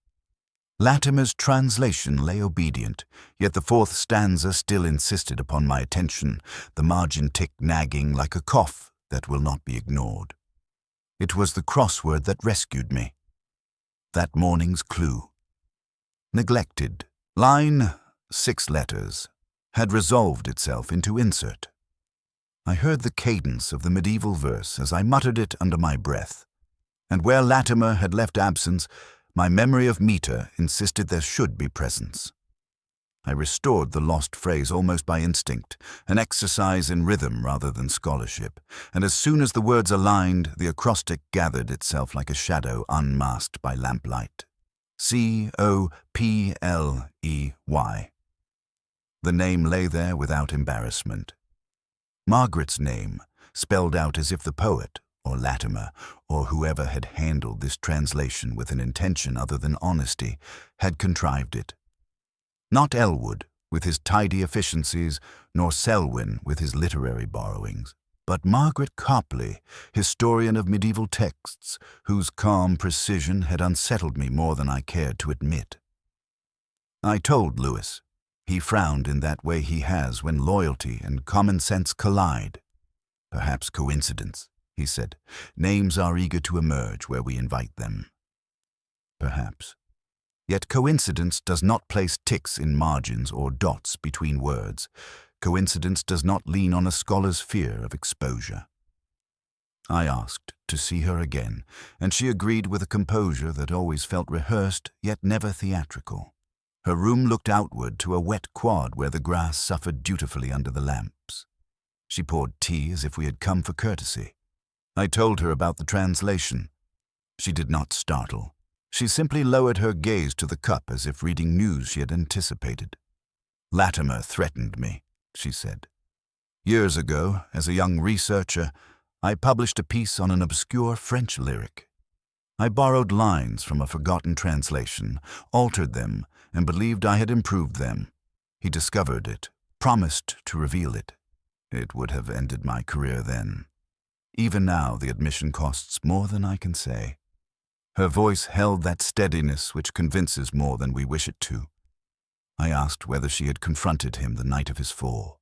Latimer's translation lay obedient, yet the fourth stanza still insisted upon my attention, the margin tick nagging like a cough that will not be ignored. It was the crossword that rescued me. That morning's clue. Neglected. Line, 6 letters, had resolved itself into insert. I heard the cadence of the medieval verse as I muttered it under my breath, and where Latimer had left absence, my memory of meter insisted there should be presence. I restored the lost phrase almost by instinct, an exercise in rhythm rather than scholarship, and as soon as the words aligned, the acrostic gathered itself like a shadow unmasked by lamplight. Copley. The name lay there without embarrassment. Margaret's name, spelled out as if the poet, or Latimer, or whoever had handled this translation with an intention other than honesty, had contrived it. Not Elwood, with his tidy efficiencies, nor Selwyn, with his literary borrowings, but Margaret Copley, historian of medieval texts, whose calm precision had unsettled me more than I cared to admit. I told Lewis. He frowned in that way he has when loyalty and common sense collide. "Perhaps coincidence," he said. "Names are eager to emerge where we invite them." Perhaps. Yet coincidence does not place ticks in margins or dots between words. Coincidence does not lean on a scholar's fear of exposure. I asked to see her again, and she agreed with a composure that always felt rehearsed yet never theatrical. Her room looked outward to a wet quad where the grass suffered dutifully under the lamps. She poured tea as if we had come for courtesy. I told her about the translation. She did not startle. She simply lowered her gaze to the cup as if reading news she had anticipated. "Latimer threatened me," she said. "Years ago, as a young researcher, I published a piece on an obscure French lyric. I borrowed lines from a forgotten translation, altered them, and believed I had improved them. He discovered it, promised to reveal it. It would have ended my career then. Even now the admission costs more than I can say." Her voice held that steadiness which convinces more than we wish it to. I asked whether she had confronted him the night of his fall.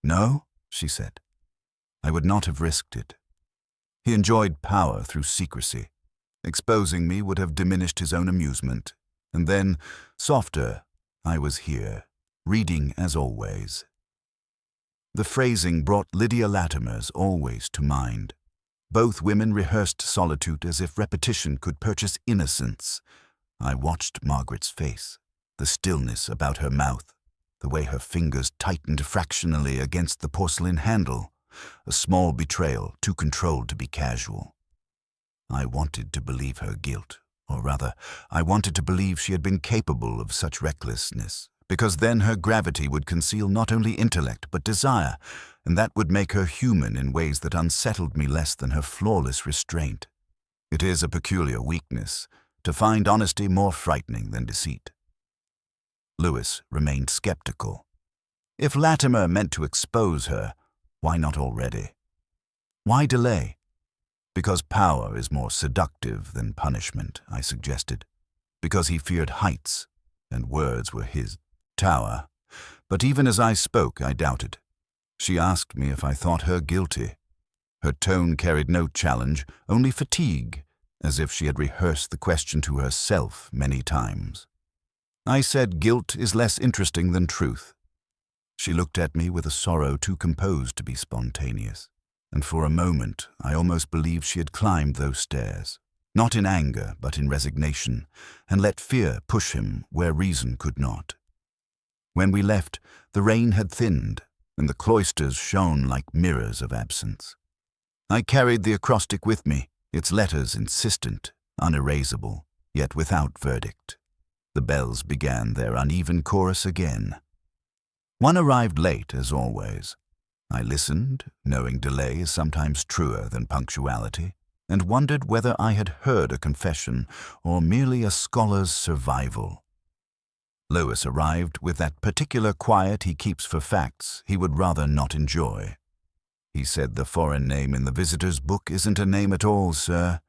No, she said. I would not have risked it. He enjoyed power through secrecy. Exposing me would have diminished his own amusement. And then, softer, I was here, reading as always. The phrasing brought Lydia Latimer's always to mind. Both women rehearsed solitude as if repetition could purchase innocence. I watched Margaret's face, the stillness about her mouth, the way her fingers tightened fractionally against the porcelain handle, a small betrayal too controlled to be casual. I wanted to believe her guilt, or rather, I wanted to believe she had been capable of such recklessness, because then her gravity would conceal not only intellect but desire, and that would make her human in ways that unsettled me less than her flawless restraint. It is a peculiar weakness, to find honesty more frightening than deceit. Lewis remained skeptical. If Latimer meant to expose her, why not already? Why delay? Because power is more seductive than punishment, I suggested. Because he feared heights, and words were his tower. But even as I spoke, I doubted. She asked me if I thought her guilty. Her tone carried no challenge, only fatigue, as if she had rehearsed the question to herself many times. I said guilt is less interesting than truth. She looked at me with a sorrow too composed to be spontaneous, and for a moment I almost believed she had climbed those stairs, not in anger but in resignation, and let fear push him where reason could not. When we left, the rain had thinned, and the cloisters shone like mirrors of absence. I carried the acrostic with me, its letters insistent, unerasable, yet without verdict. The bells began their uneven chorus again. One arrived late, as always. I listened, knowing delay is sometimes truer than punctuality, and wondered whether I had heard a confession or merely a scholar's survival. Lewis arrived with that particular quiet he keeps for facts he would rather not enjoy. He said the foreign name in the visitor's book isn't a name at all, sir.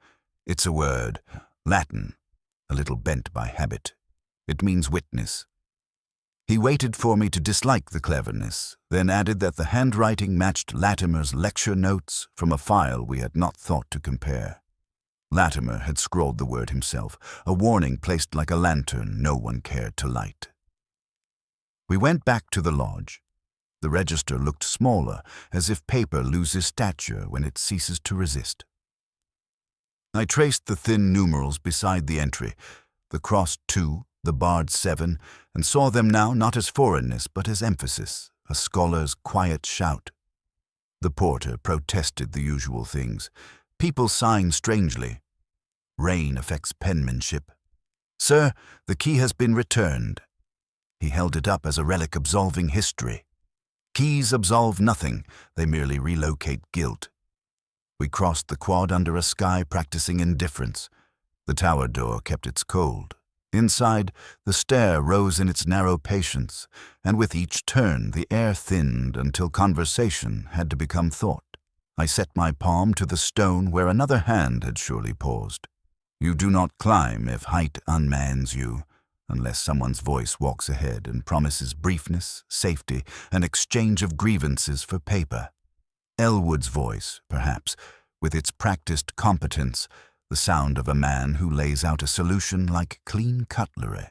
It's a word, Latin, a little bent by habit. It means witness. He waited for me to dislike the cleverness, then added that the handwriting matched Latimer's lecture notes from a file we had not thought to compare. Latimer had scrawled the word himself, a warning placed like a lantern no one cared to light. We went back to the lodge. The register looked smaller, as if paper loses stature when it ceases to resist. I traced the thin numerals beside the entry, the crossed 2, the barred 7, and saw them now not as foreignness but as emphasis, a scholar's quiet shout. The porter protested the usual things. People sign strangely. Rain affects penmanship. Sir, the key has been returned. He held it up as a relic absolving history. Keys absolve nothing, they merely relocate guilt. We crossed the quad under a sky practicing indifference. The tower door kept its cold. Inside, the stair rose in its narrow patience, and with each turn the air thinned until conversation had to become thought. I set my palm to the stone where another hand had surely paused. You do not climb if height unmans you, unless someone's voice walks ahead and promises briefness, safety, and exchange of grievances for paper. Elwood's voice, perhaps, with its practiced competence, the sound of a man who lays out a solution like clean cutlery.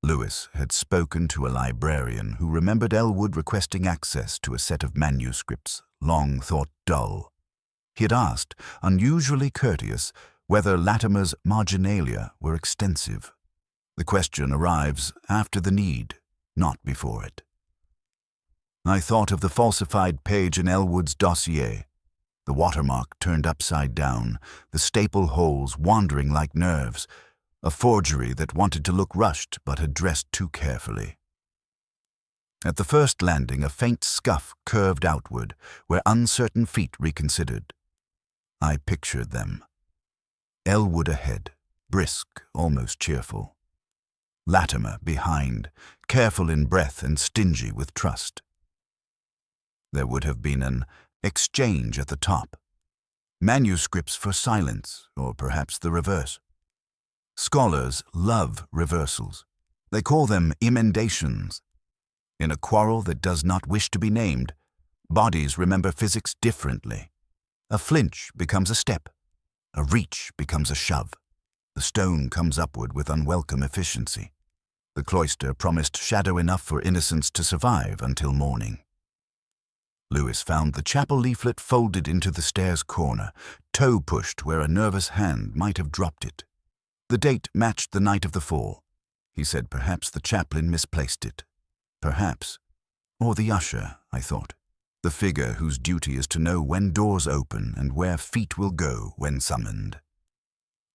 Lewis had spoken to a librarian who remembered Elwood requesting access to a set of manuscripts long thought dull. He had asked, unusually courteous, whether Latimer's marginalia were extensive. The question arrives after the need, not before it. I thought of the falsified page in Elwood's dossier, the watermark turned upside down, the staple holes wandering like nerves, a forgery that wanted to look rushed but had dressed too carefully. At the first landing, a faint scuff curved outward, where uncertain feet reconsidered. I pictured them. Elwood ahead, brisk, almost cheerful. Latimer behind, careful in breath and stingy with trust. There would have been an exchange at the top. Manuscripts for silence, or perhaps the reverse. Scholars love reversals. They call them emendations. In a quarrel that does not wish to be named, bodies remember physics differently. A flinch becomes a step. A reach becomes a shove. The stone comes upward with unwelcome efficiency. The cloister promised shadow enough for innocence to survive until morning. Lewis found the chapel leaflet folded into the stairs corner, toe pushed where a nervous hand might have dropped it. The date matched the night of the fall. He said perhaps the chaplain misplaced it. Perhaps. Or the usher, I thought. The figure whose duty is to know when doors open and where feet will go when summoned.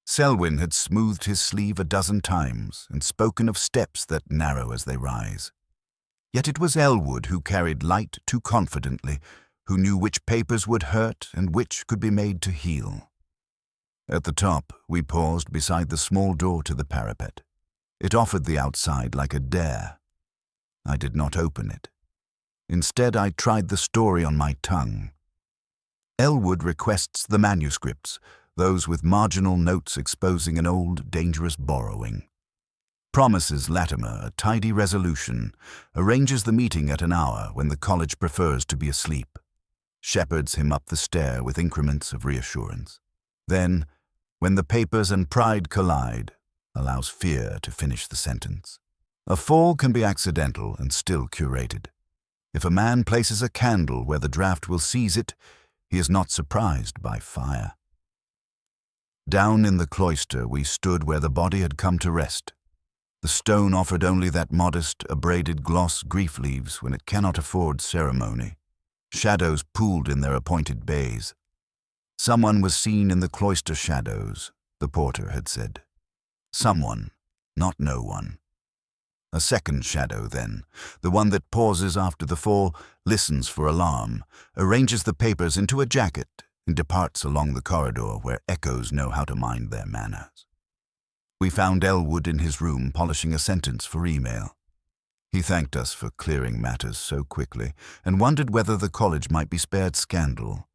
Selwyn had smoothed his sleeve a dozen times and spoken of steps that narrow as they rise. Yet it was Elwood who carried light too confidently, who knew which papers would hurt and which could be made to heal. At the top, we paused beside the small door to the parapet. It offered the outside like a dare. I did not open it. Instead, I tried the story on my tongue. Elwood requests the manuscripts, those with marginal notes exposing an old, dangerous borrowing. Promises Latimer a tidy resolution, arranges the meeting at an hour when the college prefers to be asleep, shepherds him up the stair with increments of reassurance. Then, when the papers and pride collide, allows fear to finish the sentence. A fall can be accidental and still curated. If a man places a candle where the draught will seize it, he is not surprised by fire. Down in the cloister we stood where the body had come to rest. The stone offered only that modest, abraded gloss grief leaves when it cannot afford ceremony. Shadows pooled in their appointed bays. Someone was seen in the cloister shadows, the porter had said. Someone, not no one. A second shadow, then, the one that pauses after the fall, listens for alarm, arranges the papers into a jacket, and departs along the corridor where echoes know how to mind their manners. We found Elwood in his room polishing a sentence for email. He thanked us for clearing matters so quickly, and wondered whether the college might be spared scandal.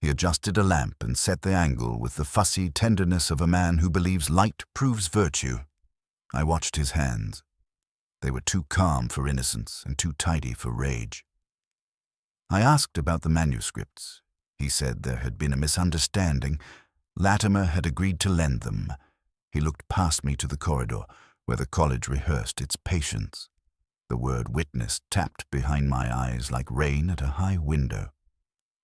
He adjusted a lamp and set the angle with the fussy tenderness of a man who believes light proves virtue. I watched his hands. They were too calm for innocence and too tidy for rage. I asked about the manuscripts. He said there had been a misunderstanding. Latimer had agreed to lend them. He looked past me to the corridor, where the college rehearsed its patience. The word witness tapped behind my eyes like rain at a high window.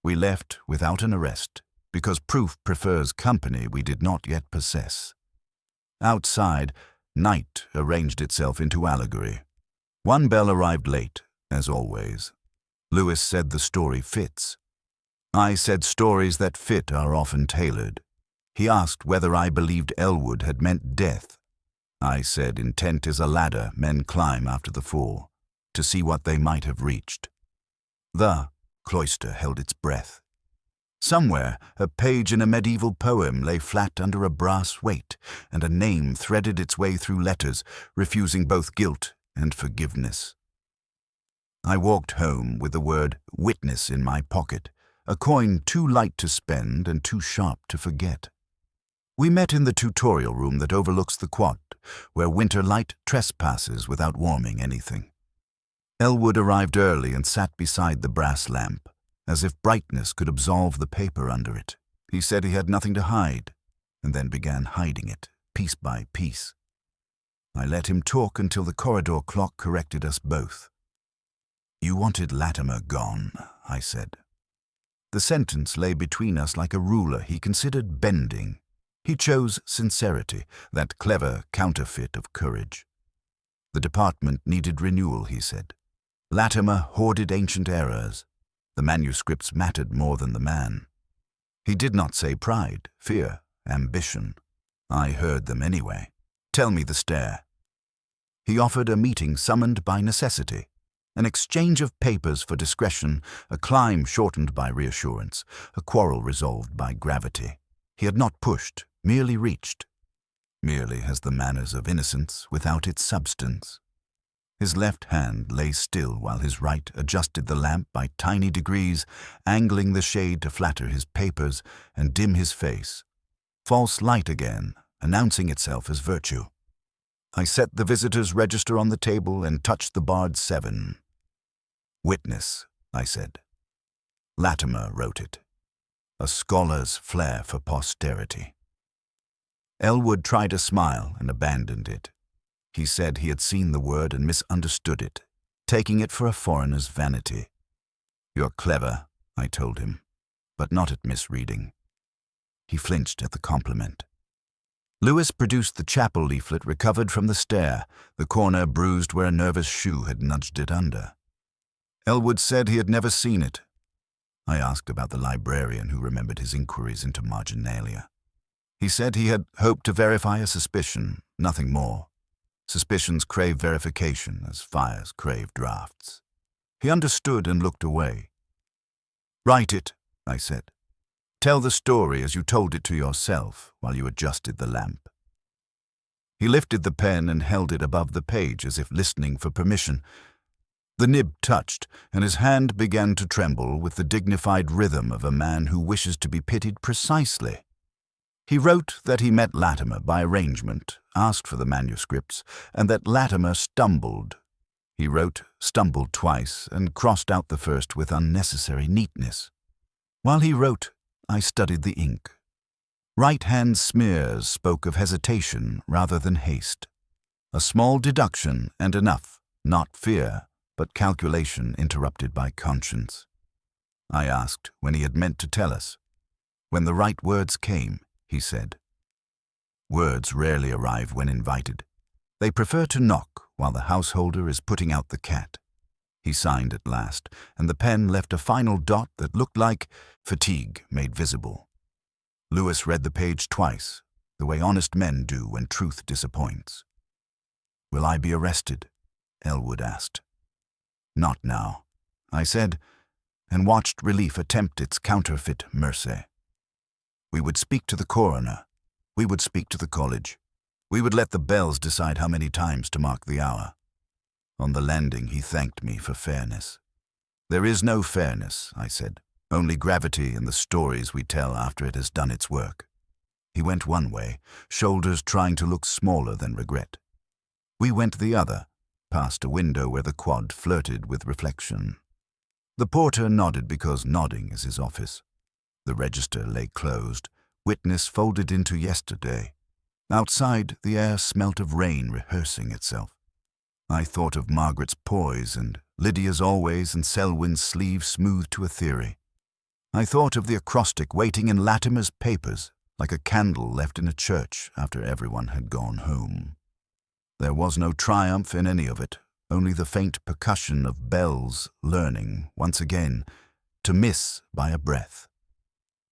We left without an arrest, because proof prefers company we did not yet possess. Outside, night arranged itself into allegory. One bell arrived late, as always. Lewis said the story fits. I said stories that fit are often tailored. He asked whether I believed Elwood had meant death. I said intent is a ladder men climb after the fall, to see what they might have reached. The cloister held its breath. Somewhere, a page in a medieval poem lay flat under a brass weight, and a name threaded its way through letters, refusing both guilt and forgiveness. I walked home with the word witness in my pocket, a coin too light to spend and too sharp to forget. We met in the tutorial room that overlooks the quad, where winter light trespasses without warming anything. Elwood arrived early and sat beside the brass lamp, as if brightness could absolve the paper under it. He said he had nothing to hide, and then began hiding it, piece by piece. I let him talk until the corridor clock corrected us both. "You wanted Latimer gone," I said. The sentence lay between us like a ruler he considered bending. He chose sincerity, that clever counterfeit of courage. The department needed renewal, he said. Latimer hoarded ancient errors. The manuscripts mattered more than the man. He did not say pride, fear, ambition. I heard them anyway. "Tell me the stare." He offered a meeting summoned by necessity, an exchange of papers for discretion, a climb shortened by reassurance, a quarrel resolved by gravity. He had not pushed, merely reached. Merely has the manners of innocence without its substance. His left hand lay still while his right adjusted the lamp by tiny degrees, angling the shade to flatter his papers and dim his face. False light again, announcing itself as virtue. I set the visitor's register on the table and touched the barred 7. "Witness," I said. Latimer wrote it. A scholar's flair for posterity. Elwood tried a smile and abandoned it. He said he had seen the word and misunderstood it, taking it for a foreigner's vanity. "You're clever," I told him, "but not at misreading." He flinched at the compliment. Lewis produced the chapel leaflet recovered from the stair, the corner bruised where a nervous shoe had nudged it under. Elwood said he had never seen it. I asked about the librarian who remembered his inquiries into marginalia. He said he had hoped to verify a suspicion, nothing more. Suspicions crave verification as fires crave drafts. He understood and looked away. "Write it," I said. "Tell the story as you told it to yourself while you adjusted the lamp." He lifted the pen and held it above the page as if listening for permission. The nib touched, and his hand began to tremble with the dignified rhythm of a man who wishes to be pitied precisely. He wrote that he met Latimer by arrangement, asked for the manuscripts, and that Latimer stumbled. He wrote, stumbled twice, and crossed out the first with unnecessary neatness. While he wrote, I studied the ink. Right-hand smears spoke of hesitation rather than haste. A small deduction and enough, not fear, but calculation interrupted by conscience. I asked when he had meant to tell us. When the right words came, he said. Words rarely arrive when invited. They prefer to knock while the householder is putting out the cat. He signed at last, and the pen left a final dot that looked like fatigue made visible. Lewis read the page twice, the way honest men do when truth disappoints. "Will I be arrested?" Elwood asked. "Not now," I said, and watched relief attempt its counterfeit mercy. We would speak to the coroner. We would speak to the college. We would let the bells decide how many times to mark the hour. On the landing, he thanked me for fairness. "There is no fairness," I said, "only gravity in the stories we tell after it has done its work." He went one way, shoulders trying to look smaller than regret. We went the other, past a window where the quad flirted with reflection. The porter nodded because nodding is his office. The register lay closed, witness folded into yesterday. Outside, the air smelt of rain rehearsing itself. I thought of Margaret's poise and Lydia's always and Selwyn's sleeve smoothed to a theory. I thought of the acrostic waiting in Latimer's papers, like a candle left in a church after everyone had gone home. There was no triumph in any of it, only the faint percussion of bells learning, once again, to miss by a breath.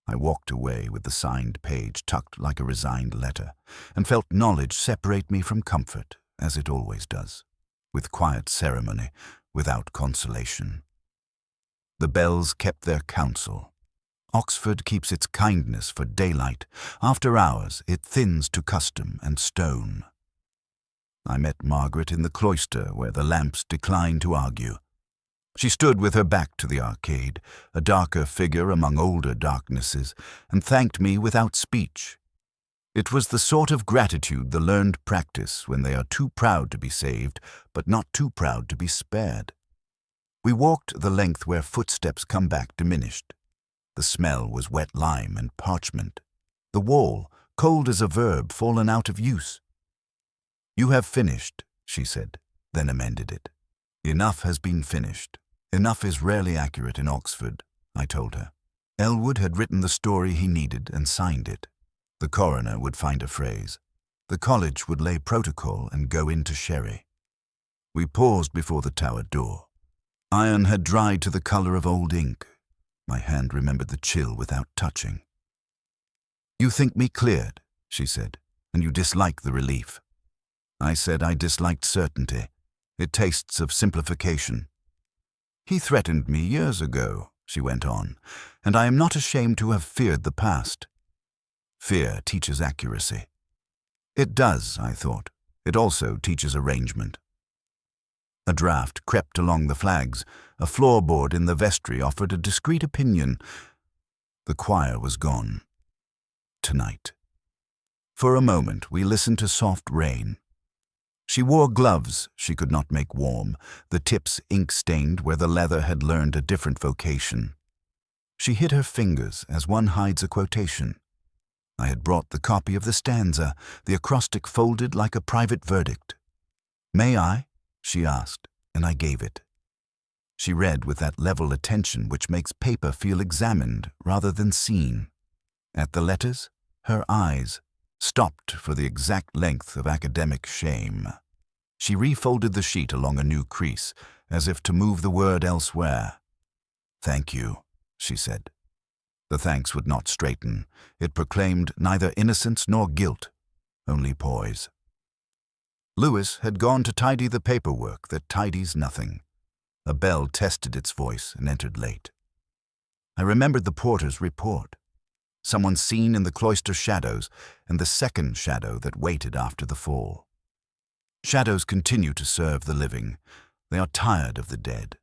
I walked away with the signed page tucked like a resigned letter, and felt knowledge separate me from comfort, as it always does, with quiet ceremony, without consolation. The bells kept their counsel. Oxford keeps its kindness for daylight. After hours, it thins to custom and stone. I met Margaret in the cloister where the lamps declined to argue. She stood with her back to the arcade, a darker figure among older darknesses, and thanked me without speech. It was the sort of gratitude the learned practice when they are too proud to be saved, but not too proud to be spared. We walked the length where footsteps come back diminished. The smell was wet lime and parchment. The wall, cold as a verb fallen out of use. "You have finished," she said, then amended it. "Enough has been finished. Enough is rarely accurate in Oxford," I told her. Elwood had written the story he needed and signed it. The coroner would find a phrase. The college would lay protocol and go into sherry. We paused before the tower door. Iron had dried to the color of old ink. My hand remembered the chill without touching. "You think me cleared," she said, "and you dislike the relief." I said I disliked certainty. It tastes of simplification. "He threatened me years ago," she went on, "and I am not ashamed to have feared the past." Fear teaches accuracy. It does, I thought. It also teaches arrangement. A draft crept along the flags. A floorboard in the vestry offered a discreet opinion. The choir was gone. Tonight. For a moment we listened to soft rain. She wore gloves she could not make warm, the tips ink-stained where the leather had learned a different vocation. She hid her fingers as one hides a quotation. I had brought the copy of the stanza, the acrostic folded like a private verdict. "May I?" she asked, and I gave it. She read with that level attention which makes paper feel examined rather than seen. At the letters, her eyes stopped for the exact length of academic shame. She refolded the sheet along a new crease, as if to move the word elsewhere. "Thank you," she said. The thanks would not straighten. It proclaimed neither innocence nor guilt, only poise. Lewis had gone to tidy the paperwork that tidies nothing. A bell tested its voice and entered late. I remembered the porter's report. Someone seen in the cloister shadows, and the second shadow that waited after the fall. Shadows continue to serve the living. They are tired of the dead.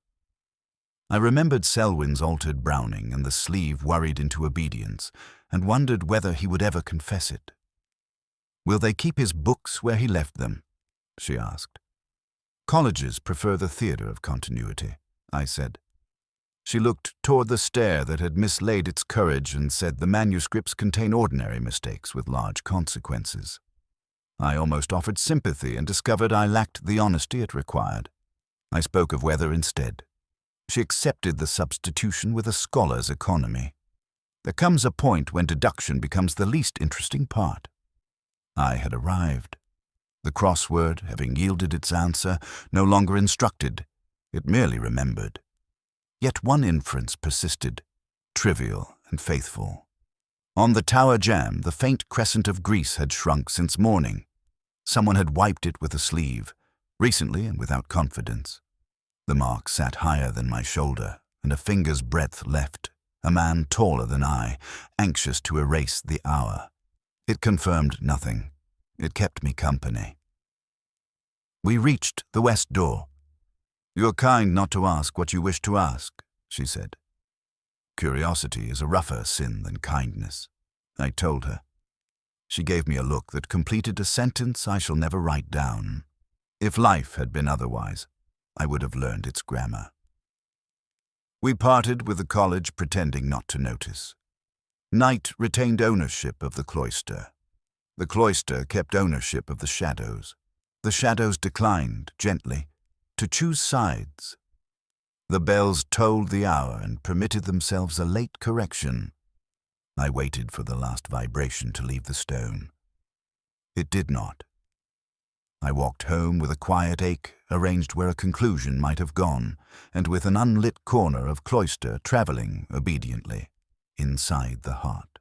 I remembered Selwyn's altered Browning and the sleeve worried into obedience, and wondered whether he would ever confess it. "Will they keep his books where he left them?" she asked. "Colleges prefer the theater of continuity," I said. She looked toward the stair that had mislaid its courage and said the manuscripts contain ordinary mistakes with large consequences. I almost offered sympathy and discovered I lacked the honesty it required. I spoke of weather instead. She accepted the substitution with a scholar's economy. There comes a point when deduction becomes the least interesting part. I had arrived. The crossword, having yielded its answer, no longer instructed. It merely remembered. Yet one inference persisted, trivial and faithful. On the tower jamb, the faint crescent of grease had shrunk since morning. Someone had wiped it with a sleeve, recently and without confidence. The mark sat higher than my shoulder, and a finger's breadth left, a man taller than I, anxious to erase the hour. It confirmed nothing. It kept me company. We reached the west door. "You're kind not to ask what you wish to ask," she said. "Curiosity is a rougher sin than kindness," I told her. She gave me a look that completed a sentence I shall never write down. If life had been otherwise, I would have learned its grammar. We parted with the college pretending not to notice. Night retained ownership of the cloister. The cloister kept ownership of the shadows. The shadows declined, gently, to choose sides. The bells tolled the hour and permitted themselves a late correction. I waited for the last vibration to leave the stone. It did not. I walked home with a quiet ache arranged where a conclusion might have gone, and with an unlit corner of cloister traveling obediently inside the heart.